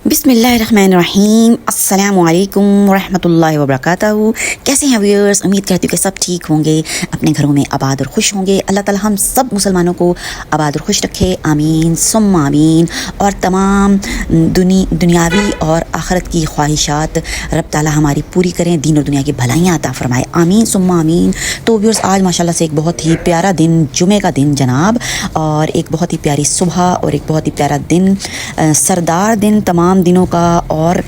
बिस्मिल्लाहिर्रहमानिर्रहीम। अस्सलामु अलैकुम वरहमतुल्लाहि वबरकातुहू। कैसे हैं व्यूअर्स? उम्मीद करती हूँ कि सब ठीक होंगे, अपने घरों में आबाद और खुश होंगे। अल्लाह ताला हम सब मुसलमानों को आबाद और खुश रखे, आमीन सुम्मा आमीन। और तमाम दुनियावी और आखिरत की ख्वाहिशात रब ताला हमारी पूरी करें, दीन और दुनिया की भलाइयाँ अता फरमाए, आमीन सुम्मा आमीन। तो व्यूअर्स, आज माशाल्लाह से एक बहुत ही प्यारा दिन, जुमे का दिन जनाब, और एक बहुत ही प्यारी सुबह और एक बहुत ही प्यारा दिन, सरदार दिन तमाम दिनों का। और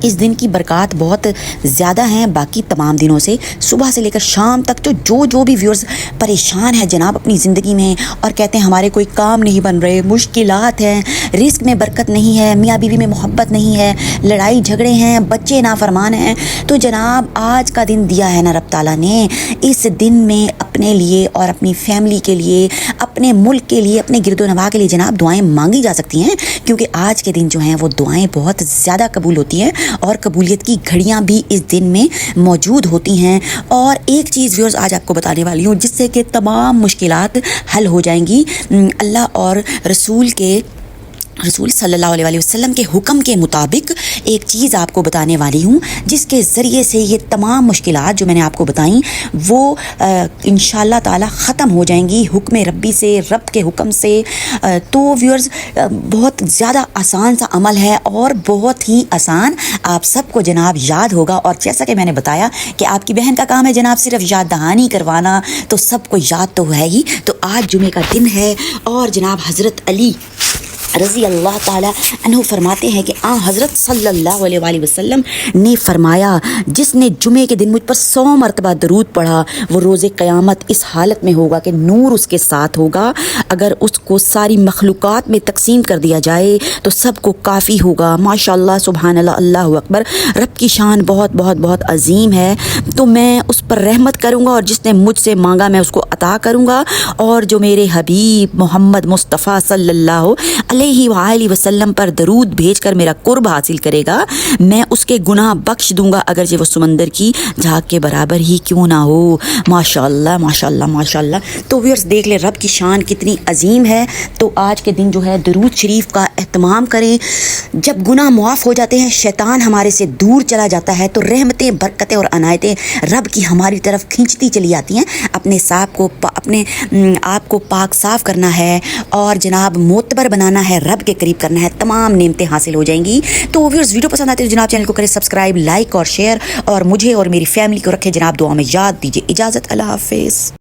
इस दिन की बरक़ात बहुत ज़्यादा हैं बाकी तमाम दिनों से। सुबह से लेकर शाम तक जो भी व्यूअर्स परेशान है जनाब अपनी ज़िंदगी में और कहते हैं हमारे कोई काम नहीं बन रहे, मुश्किलात हैं, रिस्क में बरकत नहीं है, मियाँ बीवी में मोहब्बत नहीं है, लड़ाई झगड़े हैं, बच्चे नाफरमान हैं, तो जनाब आज का दिन दिया है ना रब ताला ने, इस दिन में अपने लिए और अपनी फैमिली के लिए, अपने मुल्क के लिए, अपने गिरदो नवा के लिए जनाब दुआएं मांगी जा सकती हैं, क्योंकि आज के दिन जो हैं वो दुआएं बहुत ज़्यादा कबूल होती हैं और कबूलियत की घड़ियां भी इस दिन में मौजूद होती हैं। और एक चीज़ व्यूअर्स आज आपको बताने वाली हूँ जिससे कि तमाम मुश्किलात हल हो जाएंगी। अल्लाह और रसूल सल्लल्लाहु अलैहि वसल्लम के हुक्म के मुताबिक एक चीज़ आपको बताने वाली हूँ जिसके ज़रिए से ये तमाम मुश्किलात जो मैंने आपको बताई वो इंशाअल्लाह ताला ख़त्म हो जाएंगी हुक्म रब्बी से, रब के हुक्म से। तो व्यूअर्स, बहुत ज़्यादा आसान सा अमल है और बहुत ही आसान, आप सबको जनाब याद होगा। और जैसा कि मैंने बताया कि आपकी बहन का काम है जनाब सिर्फ याद दहानी करवाना, तो सबको याद तो है ही। तो आज जुमे का दिन है और जनाब हज़रत अली रज़ी अल्लाह ताला अन्हु फरमाते हैं कि हज़रत सल्लल्लाहु अलैहि वसल्लम ने फरमाया, जिसने जुमे के दिन मुझ पर 100 मरतबा दरूद पढ़ा वो रोज़े क़यामत इस हालत में होगा कि नूर उसके साथ होगा। अगर उसको सारी मखलूक़ात में तकसीम कर दिया जाए तो सबको काफ़ी होगा। माशाअल्लाह, सुबहानल्लाह, अल्लाहु अकबर। रब की शान बहुत बहुत बहुत अजीम है। तो मैं उस पर रहमत करूँगा और जिसने मुझसे मांगा मैं उसको अता करूँगा। और जो मेरे हबीब मोहम्मद मुस्तफ़ा सल्लल्लाहु अलैहि वसल्लम पर दरूद भेजकर मेरा कुर्ब हासिल करेगा, मैं उसके गुनाह बख्श दूंगा, अगर जो वो समंदर की झाग के बराबर ही क्यों ना हो। माशाअल्लाह माशाअल्लाह माशाअल्लाह। तो व्यूअर्स देख ले रब की शान कितनी अजीम है। तो आज के दिन जो है दरूद शरीफ का एहतमाम करें। जब गुनाह मुआफ़ हो जाते हैं, शैतान हमारे से दूर चला जाता है, तो रहमतें, बरकतें और अनायतें रब की हमारी तरफ खींचती चली आती हैं। अपने आप को पाक साफ़ करना है और जनाब मोतबर बनाना है, रब के करीब करना है, तमाम नेमतें हासिल हो जाएंगी। तो व्यूअर्स, वीडियो पसंद आती है तो जनाब चैनल को करें सब्सक्राइब, लाइक और शेयर, और मुझे और मेरी फैमिली को रखें जनाब दुआ में याद। दीजिए इजाज़त, अल्लाह हाफिज़।